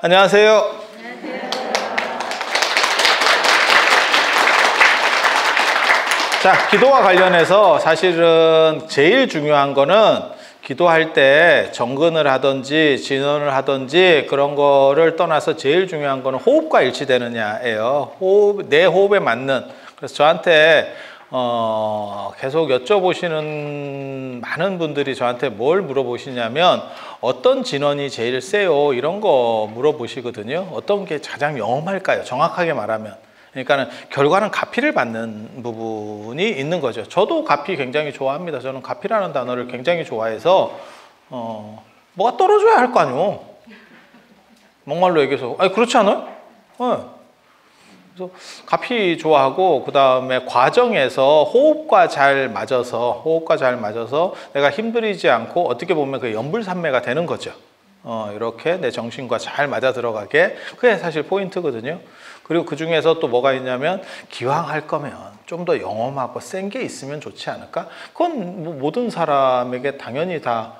안녕하세요. 자, 기도와 관련해서 사실은 제일 중요한 거는 기도할 때 정근을 하든지 진언을 하든지 그런 거를 떠나서 제일 중요한 거는 호흡과 일치되느냐예요. 내 호흡에 맞는. 그래서 저한테 계속 여쭤보시는 많은 분들이 저한테 뭘 물어보시냐면 어떤 진원이 제일 세요? 이런 거 물어보시거든요. 어떤 게 가장 영험할까요? 정확하게 말하면. 그러니까는 결과는 가피를 받는 부분이 있는 거죠. 저도 가피 굉장히 좋아합니다. 저는 가피라는 단어를 굉장히 좋아해서 뭐가 떨어져야 할 거 아니에요. 막말로 얘기해서 아니 그렇지 않아요? 네. 그래서 가피 좋아하고 그 다음에 과정에서 호흡과 잘 맞아서 내가 힘들이지 않고 어떻게 보면 그 연불산매가 되는 거죠. 이렇게 내 정신과 잘 맞아 들어가게 그게 사실 포인트거든요. 그리고 그 중에서 또 뭐가 있냐면 기왕 할 거면 좀 더 영험하고 센 게 있으면 좋지 않을까? 그건 뭐 모든 사람에게 당연히 다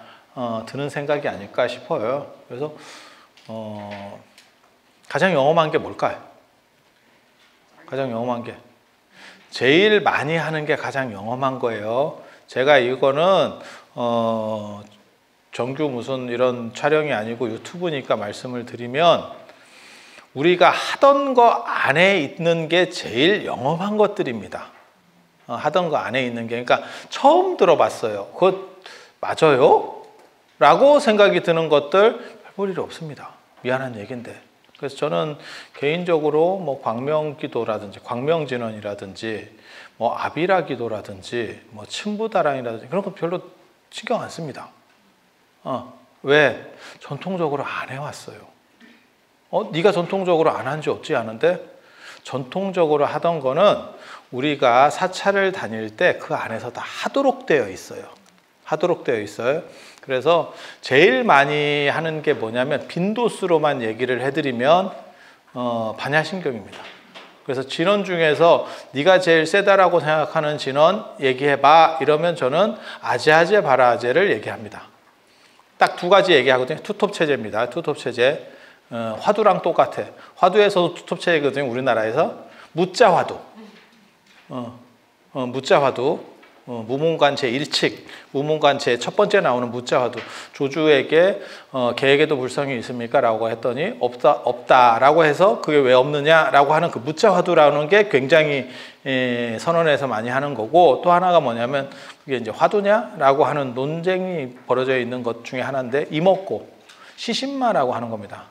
드는 생각이 아닐까 싶어요. 그래서 가장 영험한 게 뭘까요? 가장 영험한 게 제일 많이 하는 게 가장 영험한 거예요. 제가 이거는 정규 무슨 이런 촬영이 아니고 유튜브니까 말씀을 드리면 우리가 하던 거 안에 있는 게 제일 영험한 것들입니다. 하던 거 안에 있는 게 그러니까 처음 들어봤어요. 그거 맞아요? 라고 생각이 드는 것들 별 일이 없습니다. 미안한 얘기인데. 그래서 저는 개인적으로 뭐 광명기도라든지 광명진언이라든지 뭐 아비라 기도라든지 뭐 층부다랑이라든지 그런 거 별로 신경 안 씁니다. 왜? 전통적으로 안 해왔어요. 네가 전통적으로 안 한 지 없지 않은데 전통적으로 하던 거는 우리가 사찰을 다닐 때 그 안에서 다 하도록 되어 있어요. 하도록 되어 있어요. 그래서 제일 많이 하는 게 뭐냐면 빈도수로만 얘기를 해드리면 반야신경입니다. 그래서 진원 중에서 네가 제일 세다라고 생각하는 진원 얘기해봐 이러면 저는 아제아제 바라아제를 얘기합니다. 딱 두 가지 얘기하거든요. 투톱 체제입니다. 투톱 체제. 화두랑 똑같아. 화두에서도 투톱 체제거든요. 우리나라에서 무자 화두. 무자 화두. 무문관체 일칙. 무문관체 첫 번째 나오는 무자 화두. 조주에게 개에게도 불성이 있습니까? 라고 했더니 없다라고 해서 그게 왜 없느냐라고 하는 그 무자 화두라는 게 굉장히 선언에서 많이 하는 거고 또 하나가 뭐냐면 그게 이제 화두냐라고 하는 논쟁이 벌어져 있는 것 중에 하나인데 이먹고 시신마라고 하는 겁니다.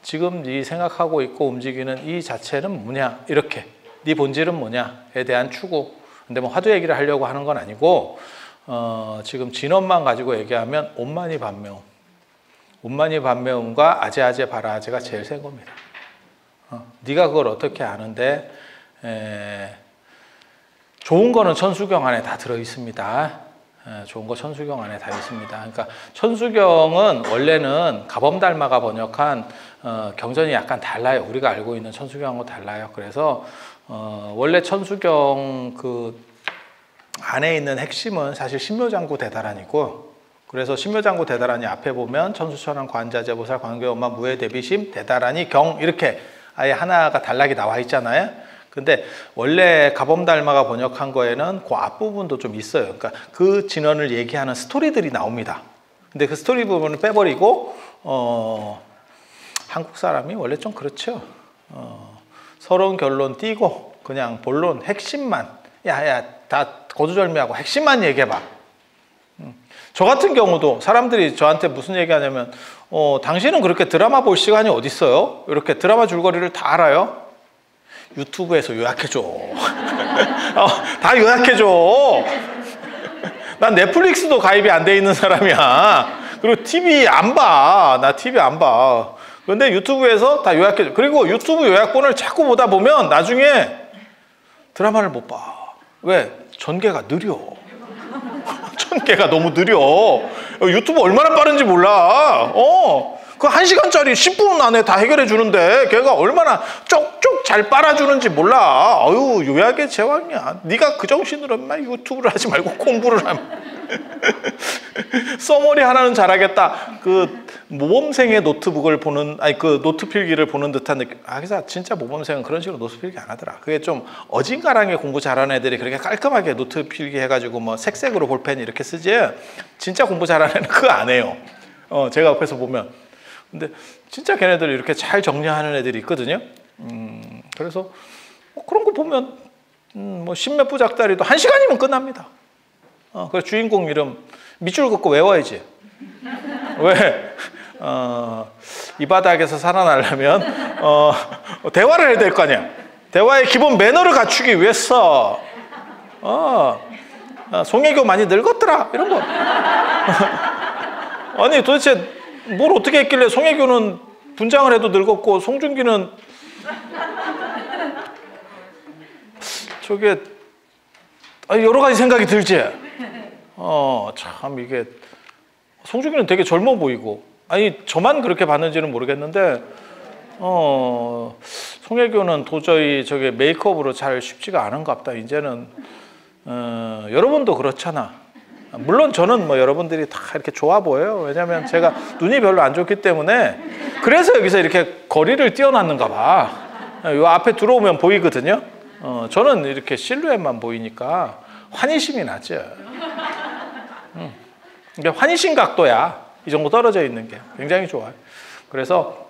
지금 네 생각하고 있고 움직이는 이 자체는 뭐냐 이렇게 네 본질은 뭐냐에 대한 추구. 근데 뭐 화두 얘기를 하려고 하는 건 아니고 지금 진원만 가지고 얘기하면 온만이 반매움. 온만이 반매움과 아제아제 바라아제가 제일 센 겁니다. 네가 그걸 어떻게 아는데 좋은 거는 천수경 안에 다 들어 있습니다. 좋은 거 천수경 안에 다 있습니다. 그러니까 천수경은 원래는 가범달마가 번역한 경전이 약간 달라요. 우리가 알고 있는 천수경하고 달라요. 그래서 원래 천수경 그 안에 있는 핵심은 사실 신묘장구 대다란이고 그래서 신묘장구 대다란이 앞에 보면 천수천왕 관자재보살 관계엄마 무해대비심 대다란이 경 이렇게 아예 하나가 단락이 나와 있잖아요. 근데 원래 가범달마가 번역한 거에는 그 앞부분도 좀 있어요. 그러니까 그 진원을 얘기하는 스토리들이 나옵니다. 근데 그 스토리 부분을 빼버리고 한국 사람이 원래 좀 그렇죠. 서러운 결론 띄고 그냥 본론 핵심만 야야 다 거두절미하고 핵심만 얘기해봐. 저 같은 경우도 사람들이 저한테 무슨 얘기하냐면 당신은 그렇게 드라마 볼 시간이 어디 있어요? 이렇게 드라마 줄거리를 다 알아요? 유튜브에서 요약해줘. 다 요약해줘. 난 넷플릭스도 가입이 안 돼 있는 사람이야. 그리고 TV 안 봐. 나 TV 안 봐. 그런데 유튜브에서 다 요약해줘. 그리고 유튜브 요약본을 자꾸 보다 보면 나중에 드라마를 못 봐. 왜? 전개가 느려. 전개가 너무 느려. 유튜브 얼마나 빠른지 몰라. 그 1시간짜리 10분 안에 다 해결해 주는데 걔가 얼마나 쪽쪽 잘 빨아주는지 몰라. 어유 요약의 제왕이야. 네가 그 정신으로 막 유튜브를 하지 말고 공부를 하면 써머리 하나는 잘하겠다. 그 모범생의 노트북을 보는, 아니 그 노트 필기를 보는 듯한 느낌. 아, 그래서 진짜 모범생은 그런 식으로 노트 필기 안 하더라. 그게 좀 어진가랑에 공부 잘하는 애들이 그렇게 깔끔하게 노트 필기 해가지고 뭐 색색으로 볼펜 이렇게 쓰지. 진짜 공부 잘하는 애는 그거 안 해요. 제가 옆에서 보면. 근데 진짜 걔네들 이렇게 잘 정리하는 애들이 있거든요. 그래서 그런 거 보면 뭐 십몇 부작짜리도 1시간이면 끝납니다. 그래서 주인공 이름 밑줄 긋고 외워야지. 왜? 이 바닥에서 살아나려면 대화를 해야 될 거 아니야. 대화의 기본 매너를 갖추기 위해서 송혜교 많이 늙었더라 이런 거. 아니 도대체 뭘 어떻게 했길래 송혜교는 분장을 해도 늙었고 송중기는 저게 여러 가지 생각이 들지. 참 이게 송중기는 되게 젊어 보이고, 아니 저만 그렇게 봤는지는 모르겠는데 송혜교는 도저히 저게 메이크업으로 잘 쉽지가 않은갑다. 이제는 여러분도 그렇잖아. 물론 저는 뭐 여러분들이 다 이렇게 좋아 보여요. 왜냐면 제가 눈이 별로 안 좋기 때문에. 그래서 여기서 이렇게 거리를 띄워놨는가 봐. 요 앞에 들어오면 보이거든요. 저는 이렇게 실루엣만 보이니까 환희심이 나죠. 이게 환희심 각도야. 이 정도 떨어져 있는 게 굉장히 좋아요. 그래서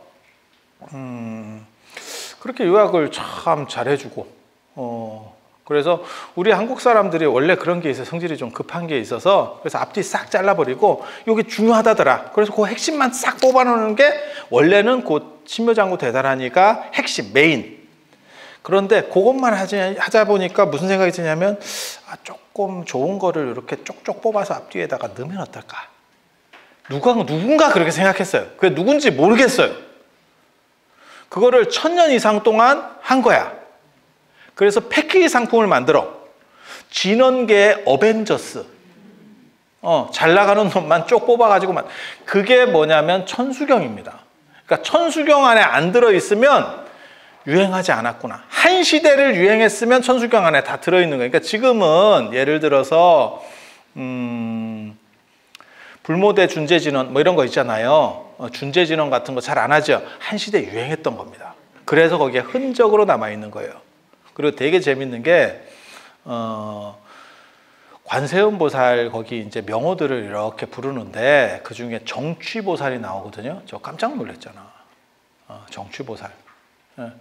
그렇게 요약을 참 잘해주고, 그래서 우리 한국 사람들이 원래 그런 게 있어요. 성질이 좀 급한 게 있어서. 그래서 앞뒤 싹 잘라버리고 이게 중요하다더라. 그래서 그 핵심만 싹 뽑아놓는 게 원래는 그 신묘장구 대단하니까 핵심, 메인. 그런데 그것만 하자 보니까 무슨 생각이 드냐면 조금 좋은 거를 이렇게 쪽쪽 뽑아서 앞뒤에다가 넣으면 어떨까? 누군가 그렇게 생각했어요. 그게 누군지 모르겠어요. 그거를 1000년 이상 동안 한 거야. 그래서 패키지 상품을 만들어. 진원계의 어벤져스. 잘 나가는 놈만 쪽 뽑아가지고 그게 뭐냐면 천수경입니다. 그러니까 천수경 안에 안 들어있으면 유행하지 않았구나. 한 시대를 유행했으면 천수경 안에 다 들어있는 거예요. 그러니까 지금은 예를 들어서 불모대 준재진원 뭐 이런 거 있잖아요. 준재진원 같은 거 잘 안 하죠. 한 시대 유행했던 겁니다. 그래서 거기에 흔적으로 남아있는 거예요. 그리고 되게 재밌는 게 관세음보살 거기 이제 명호들을 이렇게 부르는데 그 중에 정취보살이 나오거든요. 저 깜짝 놀랐잖아. 정취보살. 예.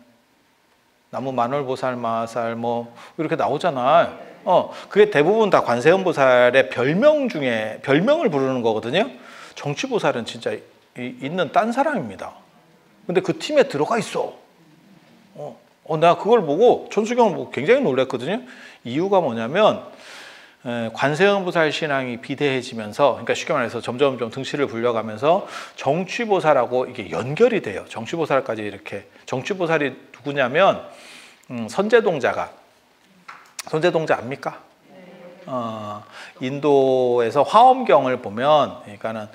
나무 만월보살, 마살 뭐 이렇게 나오잖아. 그게 대부분 다 관세음보살의 별명 중에 별명을 부르는 거거든요. 정취보살은 진짜 있는 딴 사람입니다. 근데 그 팀에 들어가 있어. 나 그걸 보고 천수경을 보고 굉장히 놀랐거든요. 이유가 뭐냐면 관세음보살 신앙이 비대해지면서, 그러니까 쉽게 말해서 점점 좀 등치를 불려가면서 정취보살하고 이게 연결이 돼요. 정취보살까지 이렇게. 정취보살이 누구냐면 선제동자가, 선제동자 압니까? 인도에서 화엄경을 보면, 그러니까는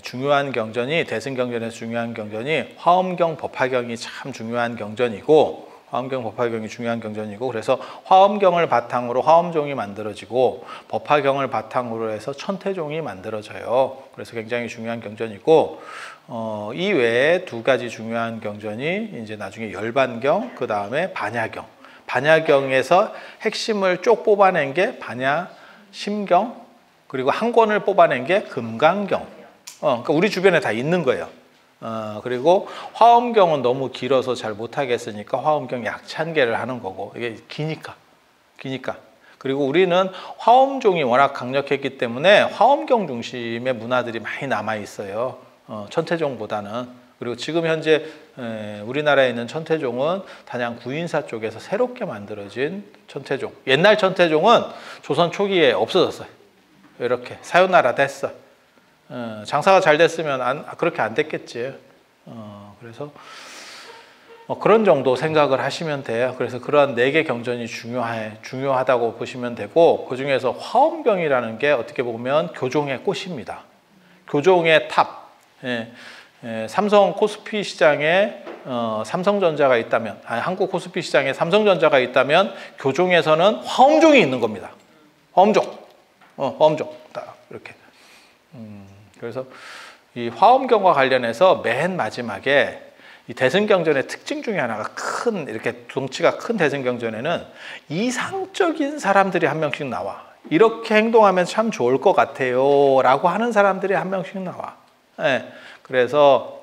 중요한 경전이, 대승경전에서 중요한 경전이 화엄경, 법화경이 참 중요한 경전이고, 화엄경, 법화경이 중요한 경전이고, 그래서 화엄경을 바탕으로 화엄종이 만들어지고 법화경을 바탕으로 해서 천태종이 만들어져요. 그래서 굉장히 중요한 경전이고, 이 외에 두 가지 중요한 경전이 이제 나중에 열반경, 그 다음에 반야경. 반야경에서 핵심을 쭉 뽑아낸 게 반야심경, 그리고 한 권을 뽑아낸 게 금강경. 그러니까 우리 주변에 다 있는 거예요. 그리고 화엄경은 너무 길어서 잘 못하겠으니까 화엄경 약찬계를 하는 거고, 이게 기니까. 그리고 우리는 화엄종이 워낙 강력했기 때문에 화엄경 중심의 문화들이 많이 남아 있어요. 천태종보다는. 그리고 지금 현재 우리나라에 있는 천태종은 단양 구인사 쪽에서 새롭게 만들어진 천태종. 옛날 천태종은 조선 초기에 없어졌어요. 이렇게 사요나라 됐어. 장사가 잘 됐으면 그렇게 안 됐겠지. 그래서 그런 정도 생각을 하시면 돼요. 그래서 그러한 4개 경전이 중요하다고 보시면 되고, 그 중에서 화엄경이라는 게 어떻게 보면 교종의 꽃입니다. 교종의 탑. 삼성 코스피 시장에 삼성전자가 있다면, 한국 코스피 시장에 삼성전자가 있다면 교종에서는 화엄종이 있는 겁니다. 화엄종, 화엄종 딱 이렇게. 그래서 이 화엄경과 관련해서 맨 마지막에 이 대승경전의 특징 중에 하나가 큰, 이렇게 덩치가 큰 대승경전에는 이상적인 사람들이 한 명씩 나와. 이렇게 행동하면 참 좋을 것 같아요 라고 하는 사람들이 한 명씩 나와. 그래서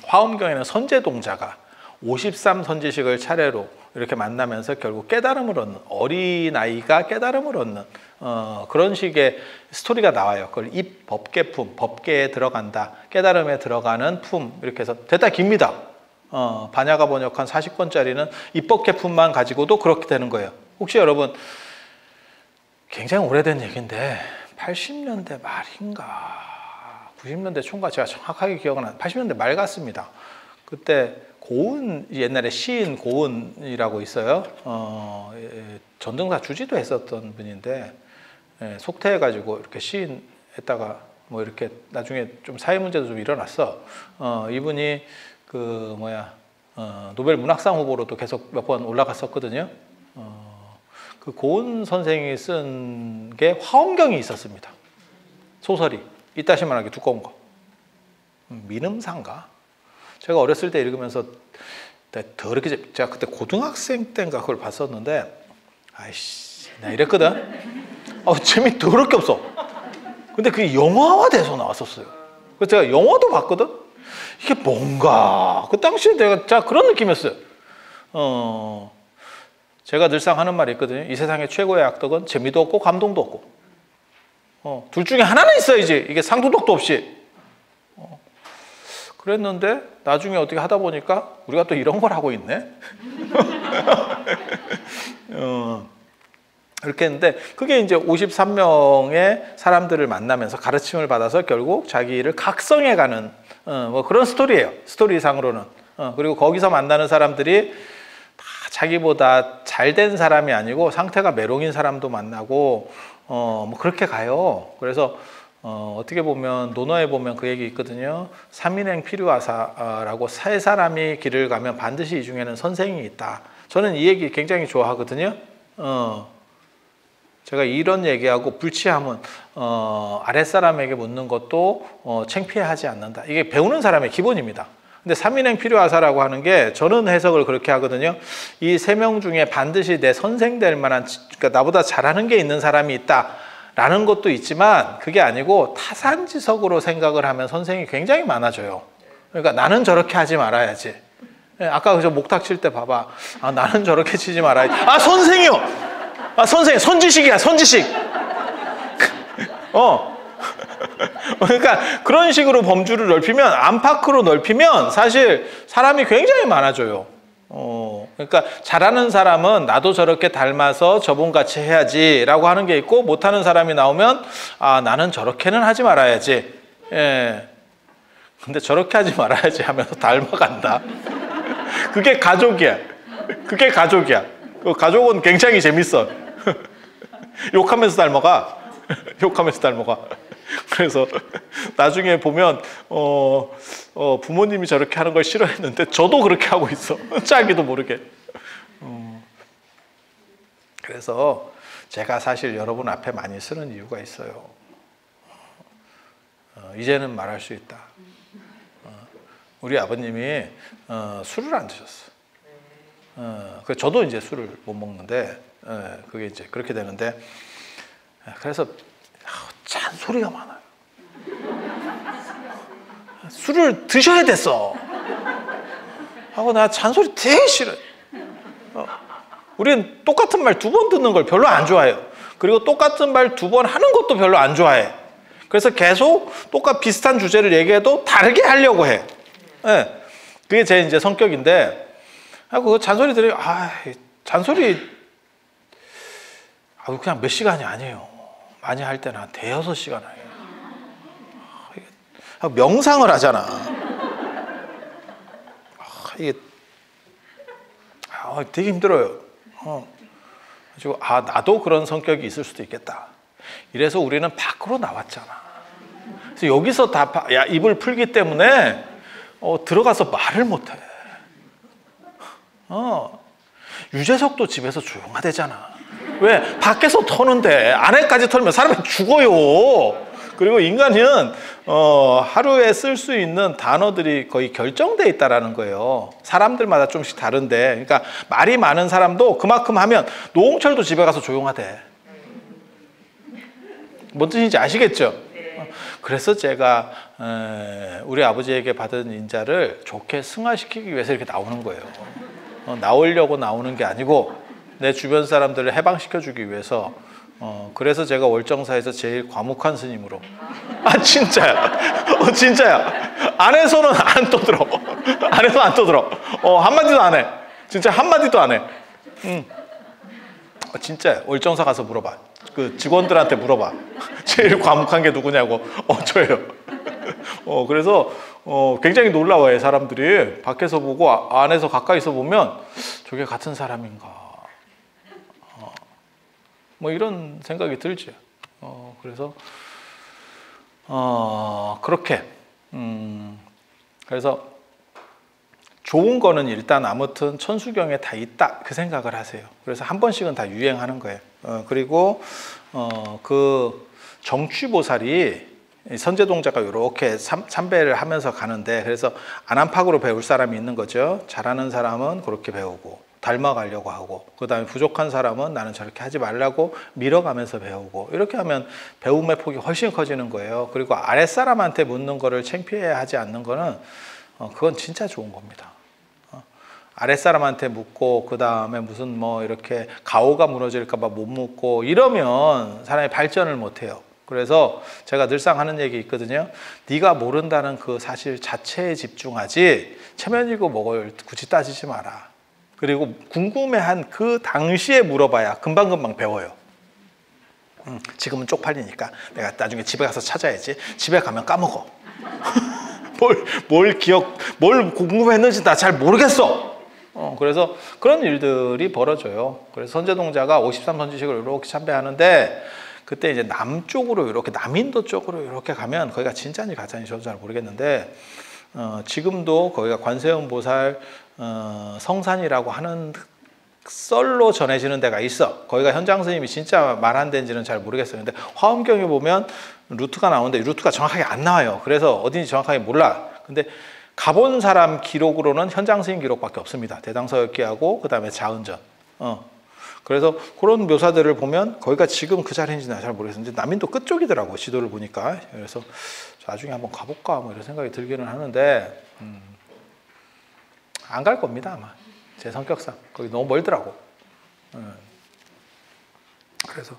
화엄경에는 선제동자가 53선지식을 차례로 이렇게 만나면서 결국 깨달음을 얻는, 어린아이가 깨달음을 얻는 그런 식의 스토리가 나와요. 그걸 입법계품, 법계에 들어간다, 깨달음에 들어가는 품, 이렇게 해서 대단 깁니다. 반야가 번역한 40권짜리는 입법계품만 가지고도 그렇게 되는 거예요. 혹시 여러분, 굉장히 오래된 얘기인데 80년대 말인가 90년대 초인가 제가 정확하게 기억은 안, 80년대 말 같습니다. 그때 고은, 옛날에 시인 고은이라고 있어요. 전등사 주지도 했었던 분인데 속퇴해가지고 이렇게 시인 했다가 뭐 이렇게 나중에 좀 사회 문제도 좀 일어났어. 이분이 그 노벨 문학상 후보로도 계속 몇 번 올라갔었거든요. 그 고은 선생이 쓴 게 화엄경이 있었습니다. 소설이 이따시 말하기 두꺼운 거. 민음사인가? 제가 어렸을 때 읽으면서 더럽게, 제가 그때 고등학생 때인가 그걸 봤었는데, 아이씨, 나 이랬거든. 재미 더럽게 없어. 근데 그게 영화화 돼서 나왔었어요. 그래서 제가 영화도 봤거든. 이게 뭔가 그 당시에 제가 그런 느낌이었어요. 제가 늘상 하는 말이 있거든요. 이 세상의 최고의 악덕은 재미도 없고 감동도 없고, 둘 중에 하나는 있어야지. 이게 상도덕도 없이. 그랬는데 나중에 어떻게 하다 보니까 우리가 또 이런 걸 하고 있네. 이렇게 했는데 그게 이제 53명의 사람들을 만나면서 가르침을 받아서 결국 자기를 각성해가는 뭐 그런 스토리예요. 스토리상으로는. 그리고 거기서 만나는 사람들이 다 자기보다 잘된 사람이 아니고 상태가 메롱인 사람도 만나고 뭐 그렇게 가요. 그래서 어떻게 보면 논어에 보면 그 얘기 있거든요. 삼인행 필요하사라고 세 사람이 길을 가면 반드시 이 중에는 선생이 있다. 저는 이 얘기 굉장히 좋아하거든요. 제가 이런 얘기하고 불치함은 아랫사람에게 묻는 것도 창피해하지 않는다. 이게 배우는 사람의 기본입니다. 근데 삼인행 필요하사라고 하는 게 저는 해석을 그렇게 하거든요. 이 세 명 중에 반드시 내 선생 될 만한, 그러니까 나보다 잘하는 게 있는 사람이 있다. 라는 것도 있지만 그게 아니고 타산지석으로 생각을 하면 선생이 굉장히 많아져요. 그러니까 나는 저렇게 하지 말아야지. 아까 저 목탁 칠 때 봐봐. 나는 저렇게 치지 말아야지. 선생이요. 선생, 선지식이야, 선지식. 그러니까 그런 식으로 범주를 넓히면, 안팎으로 넓히면 사실 사람이 굉장히 많아져요. 그러니까 잘하는 사람은 나도 저렇게 닮아서 저분같이 해야지 라고 하는 게 있고, 못하는 사람이 나오면 나는 저렇게는 하지 말아야지. 근데 저렇게 하지 말아야지 하면서 닮아간다. 그게 가족이야. 그게 가족이야. 가족은 굉장히 재밌어. 욕하면서 닮아가. 욕하면서 닮아가. 그래서 나중에 보면 부모님이 저렇게 하는 걸 싫어했는데 저도 그렇게 하고 있어. 자기도 모르게. 그래서 제가 사실 여러분 앞에 많이 쓰는 이유가 있어요. 이제는 말할 수 있다. 우리 아버님이 술을 안 드셨어. 그래서 저도 이제 술을 못 먹는데 그게 이제 그렇게 되는데, 그래서 잔소리가 많아요. 술을 드셔야 됐어 하고 나 잔소리 되게 싫어요. 우리는 똑같은 말 2번 듣는 걸 별로 안 좋아해요. 그리고 똑같은 말 2번 하는 것도 별로 안 좋아해. 그래서 계속 비슷한 주제를 얘기해도 다르게 하려고 해. 그게 제 이제 성격인데, 그 잔소리 들으면 잔소리 그냥 몇 시간이 아니에요. 많이 할 때는 한 5-6시간 해요. 명상을 하잖아. 이게 되게 힘들어요. 그리고 나도 그런 성격이 있을 수도 있겠다. 이래서 우리는 밖으로 나왔잖아. 그래서 그래서 여기서 다 입을 풀기 때문에 들어가서 말을 못해. 유재석도 집에서 조용하대잖아. 왜? 밖에서 터는데 안에까지 털면 사람이 죽어요. 그리고 인간은 하루에 쓸 수 있는 단어들이 거의 결정돼 있다라는 거예요. 사람들마다 좀씩 다른데, 그러니까 말이 많은 사람도 그만큼 하면 노홍철도 집에 가서 조용하대. 뭔 뜻인지 아시겠죠? 그래서 제가 우리 아버지에게 받은 인자를 좋게 승화시키기 위해서 이렇게 나오는 거예요. 나오려고 나오는 게 아니고 내 주변 사람들을 해방시켜주기 위해서. 그래서 제가 월정사에서 제일 과묵한 스님으로. 진짜야. 진짜야. 안에서는 안 떠들어. 안에서 안 떠들어. 한마디도 안 해. 진짜 한마디도 안 해. 진짜야. 월정사 가서 물어봐. 그 직원들한테 물어봐. 제일 과묵한 게 누구냐고. 저예요. 그래서 굉장히 놀라워요. 사람들이 밖에서 보고 안에서 가까이서 보면 저게 같은 사람인가. 뭐 이런 생각이 들죠. 그래서 그렇게 그래서 좋은 거는 일단 아무튼 천수경에 다 있다 그 생각을 하세요. 그래서 한 번씩은 다 유행하는 거예요. 그리고 그 정취보살이 선제동자가 이렇게 참배를 하면서 가는데, 그래서 안암팍으로 배울 사람이 있는 거죠. 잘하는 사람은 그렇게 배우고 닮아가려고 하고, 그 다음에 부족한 사람은 나는 저렇게 하지 말라고 밀어가면서 배우고, 이렇게 하면 배움의 폭이 훨씬 커지는 거예요. 그리고 아랫사람한테 묻는 거를 창피해야 하지 않는 거는 그건 진짜 좋은 겁니다. 아랫사람한테 묻고 그 다음에 무슨 뭐 이렇게 가오가 무너질까 봐 못 묻고 이러면 사람이 발전을 못 해요. 그래서 제가 늘상 하는 얘기 있거든요. 네가 모른다는 그 사실 자체에 집중하지 체면이고 뭐를 굳이 따지지 마라. 그리고 궁금해한 그 당시에 물어봐야 금방금방 배워요. 지금은 쪽팔리니까 내가 나중에 집에 가서 찾아야지. 집에 가면 까먹어. 뭘 궁금했는지 나 잘 모르겠어. 그래서 그런 일들이 벌어져요. 그래서 선제동자가 53선지식을 이렇게 참배하는데, 그때 이제 남쪽으로 이렇게 남인도 쪽으로 이렇게 가면 거기가 진짜인지 가짜인지 저도 잘 모르겠는데, 지금도 거기가 관세음보살 성산이라고 하는 썰로 전해지는 데가 있어. 거기가 현장 스님이 진짜 말한 데인지는 잘 모르겠어요. 근데 화엄경에 보면 루트가 나오는데 루트가 정확하게 안 나와요. 그래서 어딘지 정확하게 몰라. 근데 가본 사람 기록으로는 현장 스님 기록밖에 없습니다. 대당서역기하고 그 다음에 자은전. 그래서 그런 묘사들을 보면 거기가 지금 그 자리인지는 잘 모르겠는데 남인도 끝쪽이더라고, 지도를 보니까. 그래서 나중에 한번 가볼까 뭐 이런 생각이 들기는 하는데 안 갈 겁니다, 아마. 제 성격상 거기 너무 멀더라고. 그래서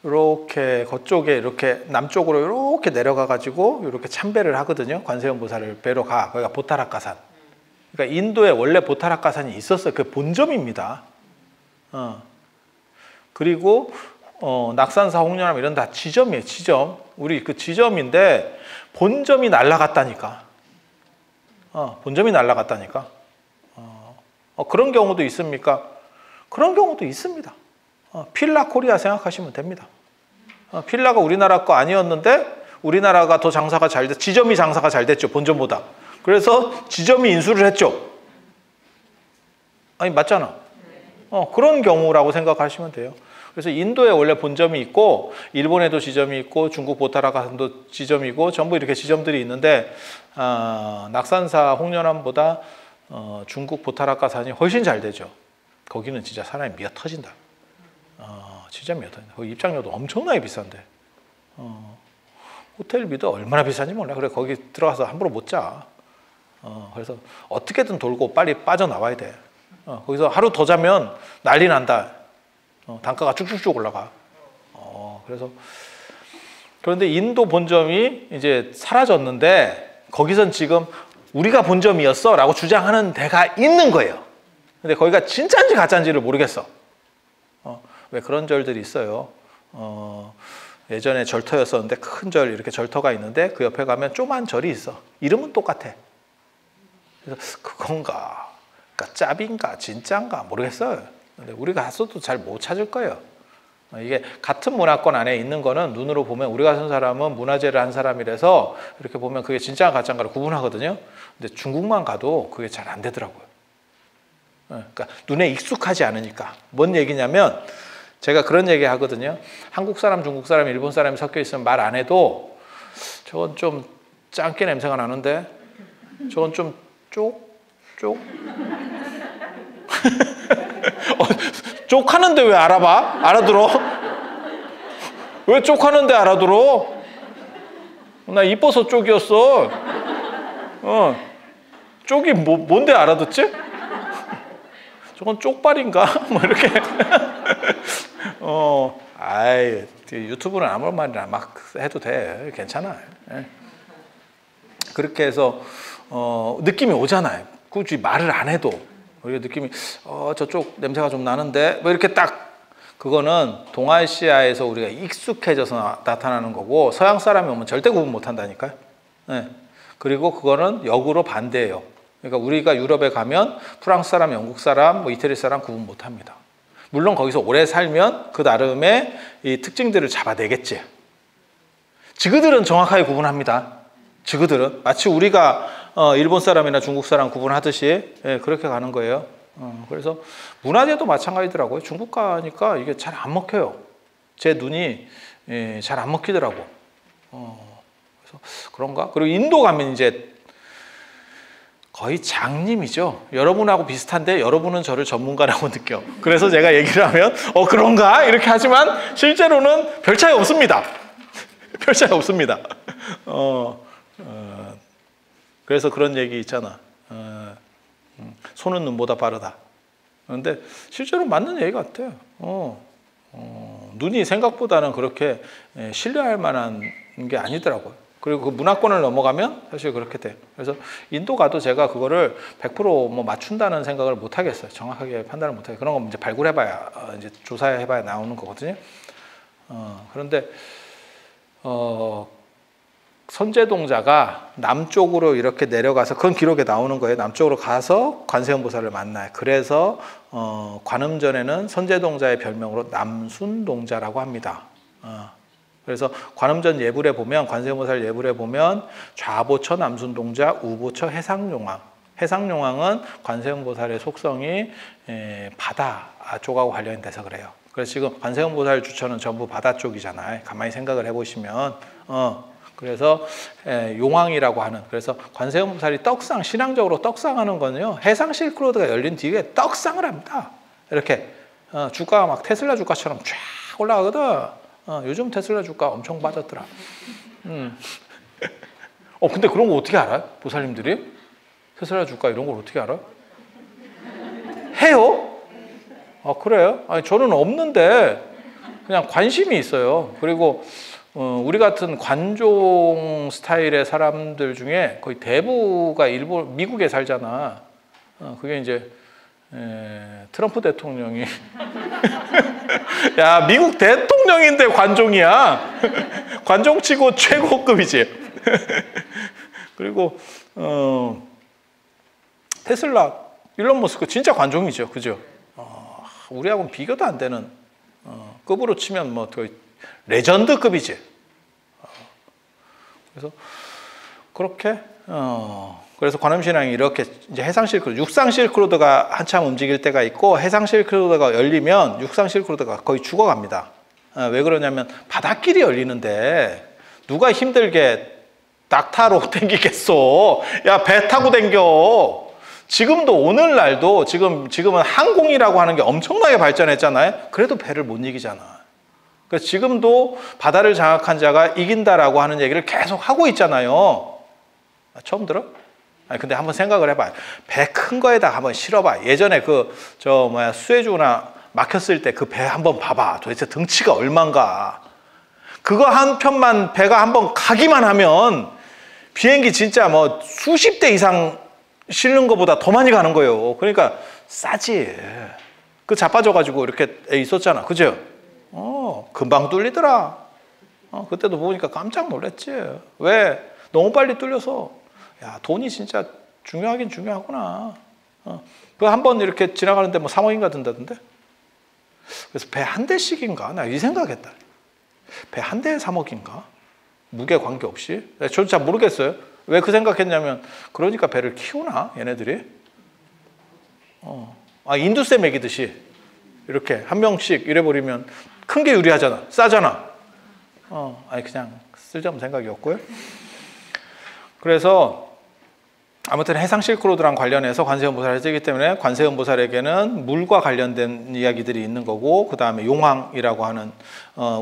이렇게 그쪽에 이렇게 남쪽으로 이렇게 내려가 가지고 이렇게 참배를 하거든요. 관세음보살을 뵈러 가. 거기가 보타락가산. 그러니까 인도에 원래 보타락가산이 있었어요. 그 본점입니다. 그리고 낙산사, 홍련암 이런 다 지점이에요. 지점. 우리 그 지점인데 본점이 날아갔다니까. 본점이 날아갔다니까. 그런 경우도 있습니까? 그런 경우도 있습니다. 필라 코리아 생각하시면 됩니다. 필라가 우리나라 거 아니었는데 우리나라가 더 장사가 잘 됐, 지점이 장사가 잘 됐죠, 본점보다. 그래서 지점이 인수를 했죠. 아니, 맞잖아. 그런 경우라고 생각하시면 돼요. 그래서 인도에 원래 본점이 있고 일본에도 지점이 있고 중국 보타라카산도 지점이고 전부 이렇게 지점들이 있는데 낙산사, 홍련암보다 중국 보타라카산이 훨씬 잘 되죠. 거기는 진짜 사람이 미어 터진다. 진짜 미어 터진다. 거기 입장료도 엄청나게 비싼데 호텔비도 얼마나 비싼지 몰라. 그래 거기 들어가서 함부로 못 자. 그래서 어떻게든 돌고 빨리 빠져나와야 돼. 거기서 하루 더 자면 난리 난다. 단가가 쭉쭉쭉 올라가. 그래서 그런데 인도 본점이 이제 사라졌는데 거기선 지금 우리가 본점이었어 라고 주장하는 데가 있는 거예요. 근데 거기가 진짜인지 가짜인지를 모르겠어. 왜 그런 절들이 있어요. 예전에 절터였었는데 큰 절, 이렇게 절터가 있는데 그 옆에 가면 조그만 절이 있어. 이름은 똑같아. 그래서 그건가, 그러니까 짭인가 진짜인가 모르겠어요. 근데 우리가 갔어도 잘 못 찾을 거예요. 이게 같은 문화권 안에 있는 거는 눈으로 보면 우리가 산 사람은 문화재를 한 사람이라서 이렇게 보면 그게 진짜 가짜인가를 구분하거든요. 근데 중국만 가도 그게 잘 안 되더라고요. 그러니까 눈에 익숙하지 않으니까. 뭔 얘기냐면 제가 그런 얘기 하거든요. 한국 사람, 중국 사람, 일본 사람이 섞여 있으면 말 안 해도 저건 좀 짱깨 냄새가 나는데 저건 좀 쪽? 쪽하는데 왜 알아봐? 알아들어? 왜 쪽하는데 알아들어? 나 이뻐서 쪽이었어. 쪽이 뭔데 알아듣지? 저건 쪽발인가? 뭐 이렇게. 아이, 유튜브는 아무 말이나 막 해도 돼. 괜찮아. 그렇게 해서 느낌이 오잖아요. 굳이 말을 안 해도. 우리가 느낌이 저쪽 냄새가 좀 나는데 뭐 이렇게 딱 그거는 동아시아에서 우리가 익숙해져서 나타나는 거고 서양 사람이 오면 절대 구분 못 한다니까요. 네. 그리고 그거는 역으로 반대예요. 그러니까 우리가 유럽에 가면 프랑스 사람, 영국 사람, 뭐 이태리 사람 구분 못 합니다. 물론 거기서 오래 살면 그 나름의 이 특징들을 잡아내겠지. 지그들은 정확하게 구분합니다. 지그들은 마치 우리가 일본 사람이나 중국 사람 구분하듯이 그렇게 가는 거예요. 그래서 문화재도 마찬가지더라고요. 중국 가니까 이게 잘 안 먹혀요. 제 눈이 잘 안 먹히더라고. 그래서 그런가? 그리고 인도 가면 이제 거의 장님이죠. 여러분하고 비슷한데 여러분은 저를 전문가라고 느껴. 그래서 제가 얘기를 하면 그런가? 이렇게 하지만 실제로는 별 차이 없습니다. 별 차이 없습니다. 그래서 그런 얘기 있잖아. 손은 눈보다 빠르다. 그런데 실제로 맞는 얘기 같아요. 눈이 생각보다는 그렇게 신뢰할 만한 게 아니더라고요. 그리고 그 문화권을 넘어가면 사실 그렇게 돼요. 그래서 인도 가도 제가 그거를 100% 맞춘다는 생각을 못 하겠어요. 정확하게 판단을 못 하겠어요. 그런 거 이제 발굴해봐야, 이제 조사해봐야 나오는 거거든요. 그런데, 선제동자가 남쪽으로 이렇게 내려가서 그건 기록에 나오는 거예요. 남쪽으로 가서 관세음보살을 만나요. 그래서 관음전에는 선제동자의 별명으로 남순동자라고 합니다. 그래서 관음전 예불에 보면 관세음보살 예불에 보면 좌보처 남순동자, 우보처 해상용왕. 해상용왕은 관세음보살의 속성이 바다 쪽하고 관련이 돼서 그래요. 그래서 지금 관세음보살 주처는 전부 바다 쪽이잖아요. 가만히 생각을 해보시면 그래서 용왕이라고 하는, 그래서 관세음보살이 떡상, 신앙적으로 떡상하는 거는요, 해상 실크로드가 열린 뒤에 떡상을 합니다. 이렇게 주가가 막 테슬라 주가처럼 쫙 올라가거든. 요즘 테슬라 주가 엄청 빠졌더라. 근데 그런 거 어떻게 알아요? 보살님들이? 테슬라 주가 이런 걸 어떻게 알아요? 해요? 그래요? 아니, 저는 없는데 그냥 관심이 있어요. 그리고 우리 같은 관종 스타일의 사람들 중에 거의 대부가 미국에 살잖아. 그게 이제 트럼프 대통령이 야, 미국 대통령인데 관종이야. 관종치고 최고급이지. 그리고 테슬라, 일론 머스크 진짜 관종이죠, 그죠? 우리하고는 비교도 안 되는 급으로 치면 뭐 거의 레전드급이지. 그래서 그렇게 그래서 관음신앙이 이렇게 이제 해상 실크로드, 육상 실크로드가 한참 움직일 때가 있고 해상 실크로드가 열리면 육상 실크로드가 거의 죽어갑니다. 왜 그러냐면 바닷길이 열리는데 누가 힘들게 낙타로 댕기겠어? 야, 배 타고 댕겨. 지금도 오늘날도 지금은 항공이라고 하는 게 엄청나게 발전했잖아요. 그래도 배를 못 이기잖아. 그래서 지금도 바다를 장악한 자가 이긴다라고 하는 얘기를 계속 하고 있잖아요. 처음 들어? 아니, 근데 한번 생각을 해봐. 배 큰 거에다 한번 실어봐. 예전에 수에즈나 막혔을 때 그 배 한번 봐봐. 도대체 등치가 얼만가. 그거 한 편만 배가 한번 가기만 하면 비행기 진짜 뭐 수십 대 이상 실는 것보다 더 많이 가는 거예요. 그러니까 싸지. 그 자빠져가지고 이렇게 있었잖아. 그죠? 금방 뚫리더라. 그때도 보니까 깜짝 놀랐지. 왜? 너무 빨리 뚫려서. 야, 돈이 진짜 중요하긴 중요하구나. 그거 한번 이렇게 지나가는데 뭐 3억인가 든다던데? 그래서 배 한 대씩인가? 나 이 생각했다. 배 한 대에 3억인가? 무게 관계없이? 저도 잘 모르겠어요. 왜 그 생각했냐면 그러니까 배를 키우나? 얘네들이? 인두세 먹이듯이 이렇게 한 명씩 이래버리면 큰 게 유리하잖아. 싸잖아. 아니 그냥 쓸데없는 생각이었고요. 그래서 아무튼 해상 실크로드랑 관련해서 관세음보살을 쓰기 때문에 관세음보살에게는 물과 관련된 이야기들이 있는 거고, 그 다음에 용왕이라고 하는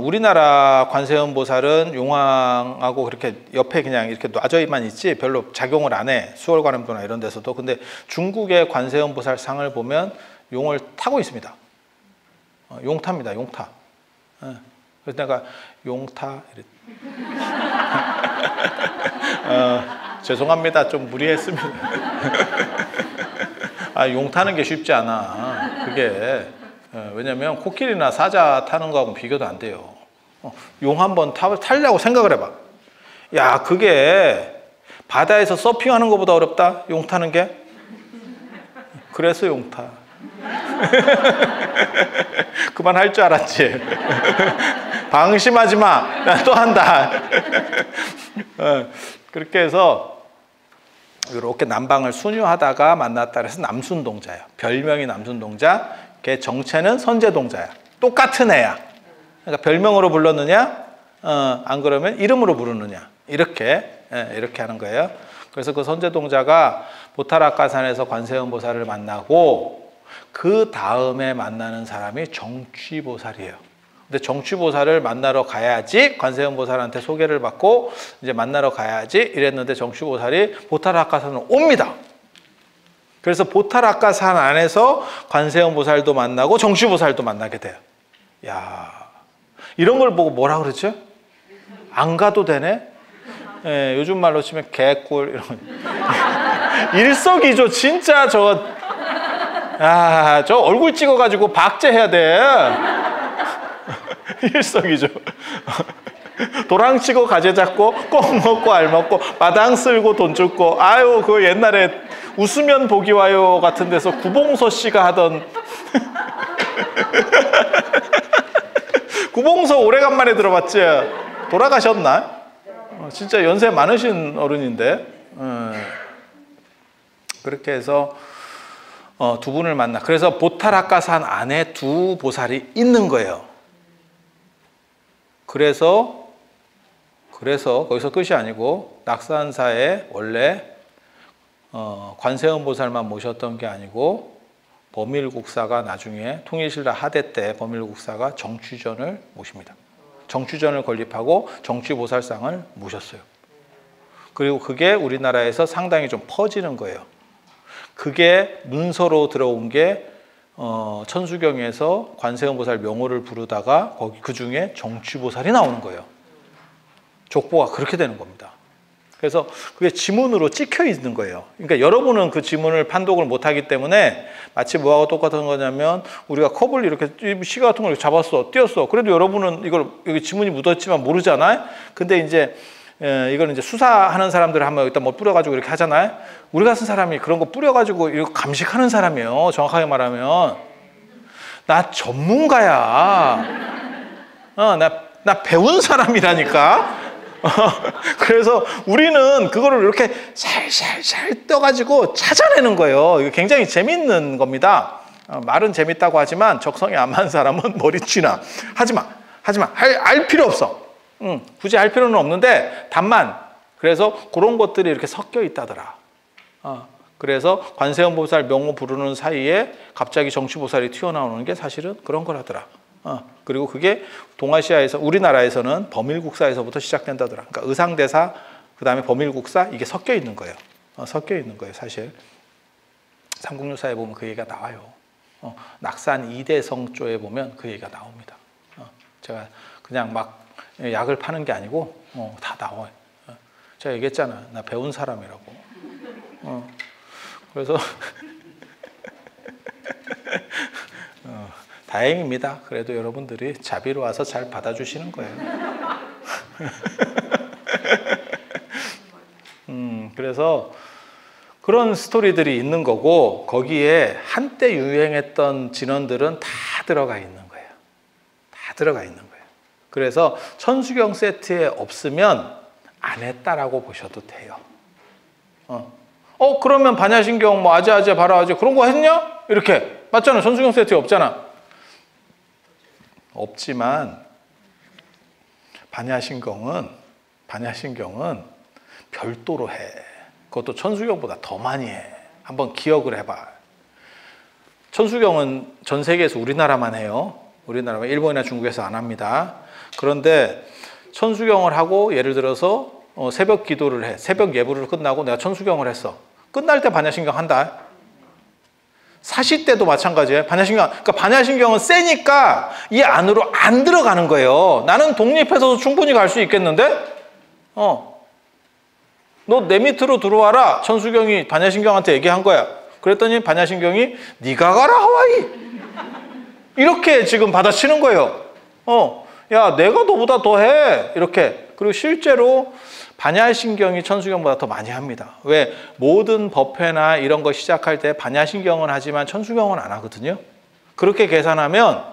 우리나라 관세음보살은 용왕하고 그렇게 옆에 그냥 이렇게 놔져만 있지 별로 작용을 안 해. 수월관음도나 이런 데서도. 근데 중국의 관세음보살 상을 보면 용을 타고 있습니다. 용타입니다. 용타. 그래서 내가 용타 죄송합니다. 좀 무리했습니다. 용 타는 게 쉽지 않아. 그게 왜냐면 코끼리나 사자 타는 거하고 비교도 안 돼요. 용 한번 타려고 생각을 해봐. 야, 그게 바다에서 서핑하는 것보다 어렵다. 용 타는 게. 그래서 용 타. 그만할 줄 알았지. 방심하지 마. 나 또 한다. 그렇게 해서 이렇게 남방을 순유하다가 만났다 그래서 남순동자예요. 별명이 남순동자. 걔 정체는 선제동자야. 똑같은 애야. 그러니까 별명으로 불렀느냐, 안 그러면 이름으로 부르느냐. 이렇게 하는 거예요. 그래서 그 선제동자가 보타라카산에서 관세음보살을 만나고 그 다음에 만나는 사람이 정취보살이에요. 근데 정취보살을 만나러 가야지, 관세음보살한테 소개를 받고 이제 만나러 가야지 이랬는데 정취보살이 보타라카산으로 옵니다. 그래서 보타라카산 안에서 관세음보살도 만나고 정취보살도 만나게 돼요. 야, 이런 걸 보고 뭐라 그러죠? 안 가도 되네? 요즘 말로 치면 개꿀 이런. 일석이조 진짜 저 얼굴 찍어가지고 박제해야 돼. 일석이조. 도랑 치고 가재 잡고 꼭 먹고 알 먹고 마당 쓸고 돈 줍고. 아유, 그 옛날에 웃으면 복이 와요 같은 데서 구봉서 씨가 하던. 구봉서 오래간만에 들어봤지? 돌아가셨나? 진짜 연세 많으신 어른인데. 그렇게 해서 두 분을 만나. 그래서 보타라카산 안에 두 보살이 있는 거예요. 그래서 거기서 끝이 아니고 낙산사에 원래 관세음보살만 모셨던 게 아니고 범일국사가 나중에 통일신라 하대 때 범일국사가 정취전을 모십니다. 정취전을 건립하고 정취보살상을 모셨어요. 그리고 그게 우리나라에서 상당히 좀 퍼지는 거예요. 그게 문서로 들어온 게 천수경에서 관세음보살 명호를 부르다가 거기 그 중에 정취보살이 나오는 거예요. 족보가 그렇게 되는 겁니다. 그래서 그게 지문으로 찍혀 있는 거예요. 그러니까 여러분은 그 지문을 판독을 못하기 때문에 마치 뭐하고 똑같은 거냐면 우리가 컵을 이렇게 시가 같은 걸 잡았어, 띄었어. 그래도 여러분은 이걸 여기 지문이 묻었지만 모르잖아요. 근데 이제 이걸 이제 수사하는 사람들 한번 여기다 뭐 뿌려가지고 이렇게 하잖아요. 우리 같은 사람이 그런 거 뿌려가지고 이거 감식하는 사람이에요. 정확하게 말하면 나 전문가야. 나 배운 사람이라니까. 그래서 우리는 그거를 이렇게 살살살 떠가지고 찾아내는 거예요. 이거 굉장히 재밌는 겁니다. 말은 재밌다고 하지만 적성이 안 맞는 사람은 머리쥐나 하지마. 알 필요 없어. 굳이 할 필요는 없는데 다만 그래서 그런 것들이 이렇게 섞여 있다더라. 그래서 관세음보살 명호 부르는 사이에 갑자기 정취보살이 튀어나오는 게 사실은 그런 거라더라. 그리고 그게 동아시아에서 우리나라에서는 범일국사에서부터 시작된다더라. 그러니까 의상대사 그다음에 범일국사 이게 섞여 있는 거예요. 섞여 있는 거예요. 사실 삼국유사에 보면 그 얘기가 나와요. 낙산 이대성조에 보면 그 얘기가 나옵니다. 제가 그냥 막 약을 파는 게 아니고 다 나와요. 제가 얘기했잖아. 나 배운 사람이라고. 그래서 다행입니다. 그래도 여러분들이 자비로 와서 잘 받아주시는 거예요. 그래서 그런 스토리들이 있는 거고 거기에 한때 유행했던 진언들은 다 들어가 있는 거예요. 들어가 있는 거예요. 그래서 천수경 세트에 없으면 안 했다라고 보셔도 돼요. 그러면 반야신경 뭐 아재아재 바라아재 그런 거 했냐? 이렇게 맞잖아. 천수경 세트에 없잖아. 없지만 반야신경은 별도로 해. 그것도 천수경보다 더 많이 해. 한번 기억을 해봐. 천수경은 전 세계에서 우리나라만 해요. 우리나라만, 일본이나 중국에서 안 합니다. 그런데 천수경을 하고 예를 들어서 새벽 기도를 해. 새벽 예불을 끝나고 내가 천수경을 했어. 끝날 때 반야신경 한다. 사시 때도 마찬가지예요. 반야신경. 그러니까 반야신경은 세니까 이 안으로 안 들어가는 거예요. 나는 독립해서도 충분히 갈 수 있겠는데? 너 내 밑으로 들어와라. 천수경이 반야신경한테 얘기한 거야. 그랬더니 반야신경이 네가 가라 하와이. 이렇게 지금 받아치는 거예요. 야, 내가 너보다 더 해. 이렇게. 그리고 실제로 반야신경이 천수경보다 더 많이 합니다. 왜? 모든 법회나 이런 거 시작할 때 반야신경은 하지만 천수경은 안 하거든요. 그렇게 계산하면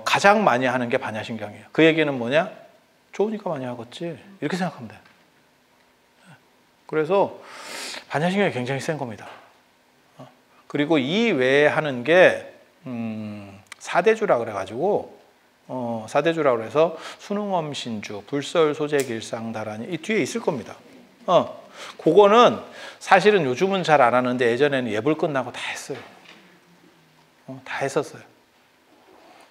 가장 많이 하는 게 반야신경이에요. 그 얘기는 뭐냐? 좋으니까 많이 하겠지. 이렇게 생각하면 돼요. 그래서 반야신경이 굉장히 센 겁니다. 그리고 이 외에 하는 게 사대주라 그래가지고 사대주라 그래서 순응엄신주, 불설소재길상다라니 이 뒤에 있을 겁니다. 그거는 사실은 요즘은 잘 안 하는데 예전에는 예불 끝나고 다 했어요. 다 했었어요.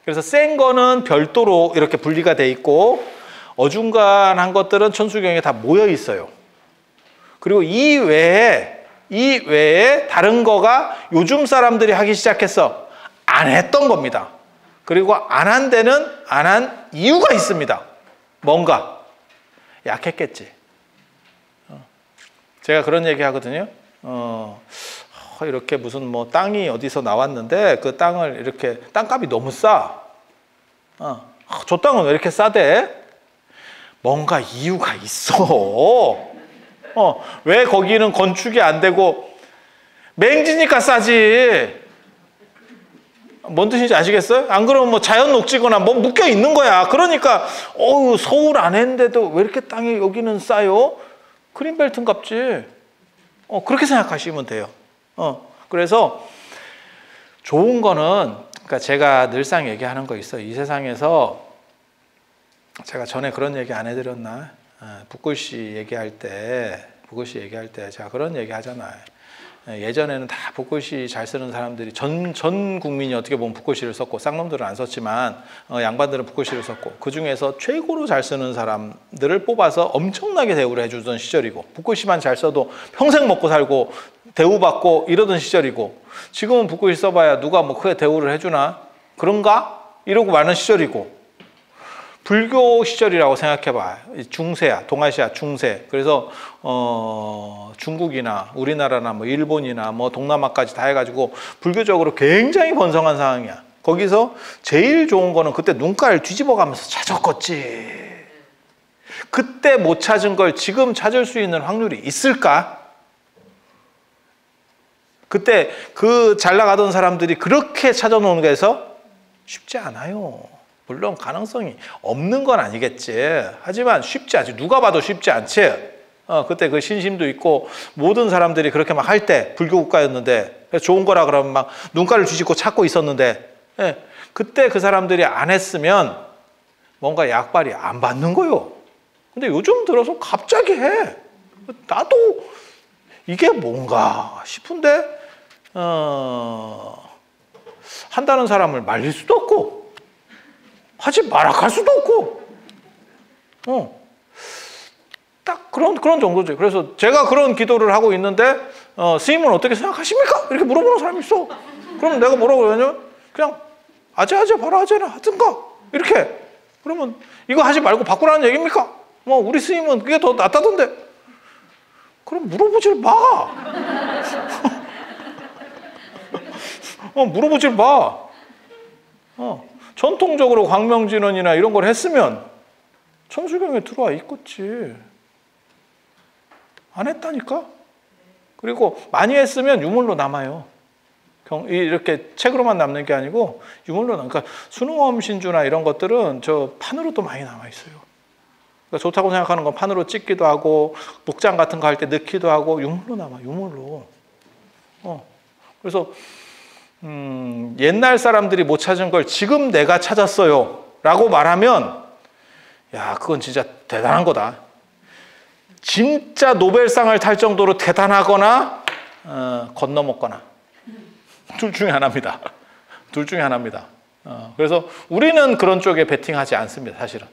그래서 센 거는 별도로 이렇게 분리가 돼 있고 어중간한 것들은 천수경에 다 모여 있어요. 그리고 이 외에 다른 거가 요즘 사람들이 하기 시작했어. 안 했던 겁니다. 그리고 안 한 데는 안 한 이유가 있습니다. 뭔가 약했겠지. 제가 그런 얘기 하거든요. 이렇게 무슨 뭐 땅이 어디서 나왔는데 그 땅을 이렇게 땅값이 너무 싸. 저 땅은 왜 이렇게 싸대? 뭔가 이유가 있어. 왜 거기는 건축이 안 되고 맹지니까 싸지. 뭔 뜻인지 아시겠어요? 안 그러면 뭐 자연 녹지거나 뭐 묶여 있는 거야. 그러니까 서울 안에인데도 왜 이렇게 땅이 여기는 싸요? 그린벨트인갑지. 그렇게 생각하시면 돼요. 그래서 좋은 거는 그러니까 제가 늘상 얘기하는 거 있어요. 이 세상에서 제가 전에 그런 얘기 안 해드렸나? 북글씨 얘기할 때 제가 그런 얘기 하잖아요. 예전에는 다 북글씨 잘 쓰는 사람들이 전 국민이 어떻게 보면 북글씨를 썼고 쌍놈들은 안 썼지만 양반들은 북글씨를 썼고 그 중에서 최고로 잘 쓰는 사람들을 뽑아서 엄청나게 대우를 해주던 시절이고 북글씨만 잘 써도 평생 먹고 살고 대우받고 이러던 시절이고 지금은 북글씨 써봐야 누가 뭐 크게 대우를 해주나? 그런가? 이러고 마는 시절이고 불교 시절이라고 생각해봐. 중세야, 동아시아 중세. 그래서 중국이나 우리나라나 뭐 일본이나 뭐 동남아까지 다 해가지고 불교적으로 굉장히 번성한 상황이야. 거기서 제일 좋은 거는 그때 눈깔 뒤집어가면서 찾았겠지. 그때 못 찾은 걸 지금 찾을 수 있는 확률이 있을까? 그때 그 잘 나가던 사람들이 그렇게 찾아놓는 거에서 쉽지 않아요. 물론 가능성이 없는 건 아니겠지. 하지만 쉽지 않지. 누가 봐도 쉽지 않지. 그때 그 신심도 있고 모든 사람들이 그렇게 막 할 때 불교 국가였는데 좋은 거라 그러면 막 눈가를 뒤집고 찾고 있었는데 그때 그 사람들이 안 했으면 뭔가 약발이 안 받는 거요. 근데 요즘 들어서 갑자기 해. 나도 이게 뭔가 싶은데 한다는 사람을 말릴 수도 없고 하지 마라 할 수도 없고 딱 그런 정도죠. 그래서 제가 그런 기도를 하고 있는데 스님은 어떻게 생각하십니까? 이렇게 물어보는 사람이 있어. 그럼 내가 뭐라고 그러냐면 그냥 아재아재 바라아재나 하든가 이렇게. 그러면 이거 하지 말고 바꾸라는 얘기입니까? 뭐 우리 스님은 그게 더 낫다던데. 그럼 물어보질 마. 물어보질 마. 전통적으로 광명진언이나 이런 걸 했으면 천수경에 들어와 있겠지. 안 했다니까? 그리고 많이 했으면 유물로 남아요. 이렇게 책으로만 남는 게 아니고 유물로 그러니까 수능엄 신주나 이런 것들은 저 판으로도 많이 남아 있어요. 그러니까 좋다고 생각하는 건 판으로 찍기도 하고 복장 같은 거 할 때 넣기도 하고 유물로 남아 유물로. 그래서 옛날 사람들이 못 찾은 걸 지금 내가 찾았어요 라고 말하면 야 그건 진짜 대단한 거다. 진짜 노벨상을 탈 정도로 대단하거나 건너먹거나 둘 중에 하나입니다. 둘 중에 하나입니다. 그래서 우리는 그런 쪽에 베팅하지 않습니다. 사실은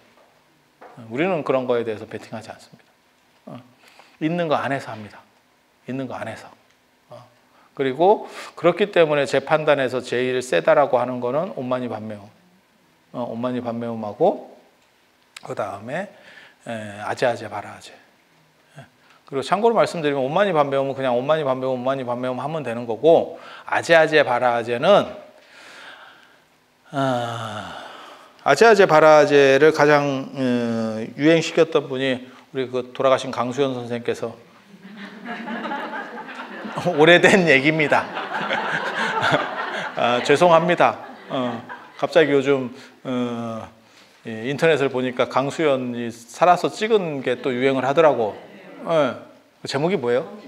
우리는 그런 거에 대해서 베팅하지 않습니다. 있는 거 안에서 합니다. 있는 거 안에서. 그리고 그렇기 때문에 제 판단에서 제일 세다라고 하는 거는 온마니 반매움. 온마니 반매움하고 그 다음에 아제아제 바라아제. 그리고 참고로 말씀드리면 온마니 반매움은 그냥 온마니 반매움, 온마니 반매움 하면 되는 거고 아제아제 바라아제는 아제아제 바라아제를 가장 유행시켰던 분이 우리 그 돌아가신 강수현 선생님께서 오래된 얘기입니다. 죄송합니다. 갑자기 요즘 인터넷을 보니까 강수현이 살아서 찍은 게 또 유행을 하더라고. 그 제목이 뭐예요?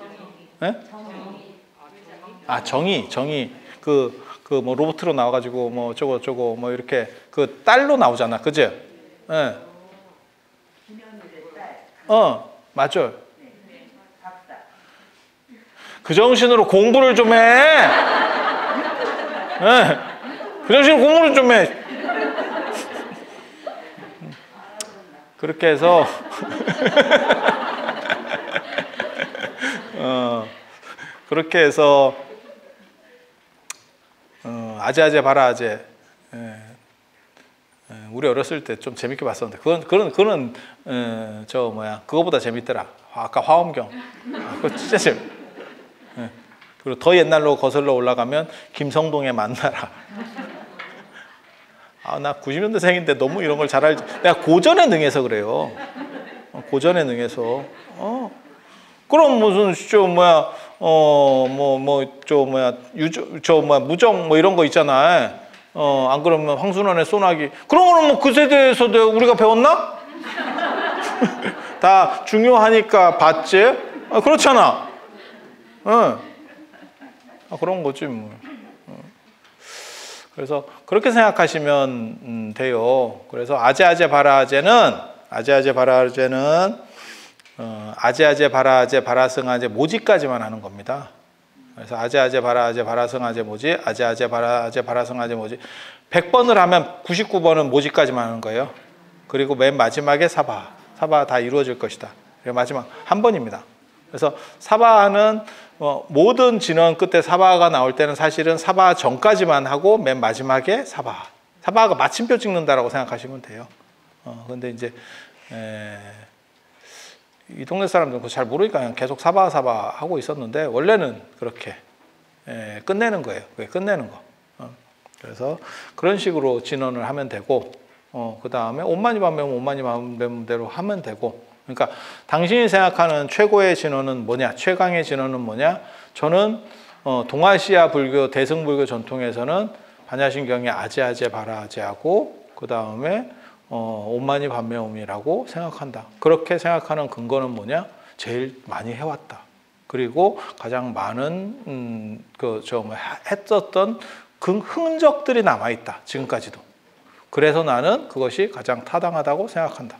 정의. 그 뭐 로봇으로 나와가지고 뭐 저거 뭐 이렇게 그 딸로 나오잖아, 그죠? 맞죠. 그 정신으로 공부를 좀 해. 그 정신으로 공부를 좀 해. 그렇게 해서 그렇게 해서 아제아제 바라아제 우리 어렸을 때 좀 재밌게 봤었는데 그거는 그거보다 재밌더라. 아까 화엄경 그거 진짜 재밌. 그리고 더 옛날로 거슬러 올라가면 김성동의 만나라. 나 90년대생인데 너무 이런 걸 잘 알지. 내가 고전에 능해서 그래요. 고전에 능해서. 그럼 무슨 무정 뭐 이런 거 있잖아. 안 그러면 황순원의 소나기. 그런 거는 뭐 그 세대에서 우리가 배웠나? 다 중요하니까 봤지. 그렇잖아. 그런 거지 뭐. 그래서 그렇게 생각하시면 돼요. 그래서 아제아제 바라아제는 아제아제 바라승아제 모지까지만 하는 겁니다. 그래서 아제아제 바라승아제 모지, 아제아제 바라승아제 모지 100번을 하면 99번은 모지까지만 하는 거예요. 그리고 맨 마지막에 사바 다 이루어질 것이다. 그리고 마지막 한 번입니다. 그래서 사바는 모든 진원 끝에 사바가 나올 때는 사실은 사바 전까지만 하고 맨 마지막에 사바가 마침표 찍는다라고 생각하시면 돼요. 근데 이제 이 동네 사람들은 잘 모르니까 그냥 계속 사바 하고 있었는데 원래는 그렇게 끝내는 거예요. 그게 끝내는 거. 그래서 그런 식으로 진원을 하면 되고 그 다음에 온마니 반매움대로 하면 되고. 그러니까 당신이 생각하는 최고의 진원은 뭐냐? 최강의 진원은 뭐냐? 저는 동아시아 불교, 대승불교 전통에서는 반야심경의 아제아제 바라아제하고 그 다음에 온마니 반매움이라고 생각한다. 그렇게 생각하는 근거는 뭐냐? 제일 많이 해왔다. 그리고 가장 많은 했었던 흔적들이 남아있다. 지금까지도. 그래서 나는 그것이 가장 타당하다고 생각한다.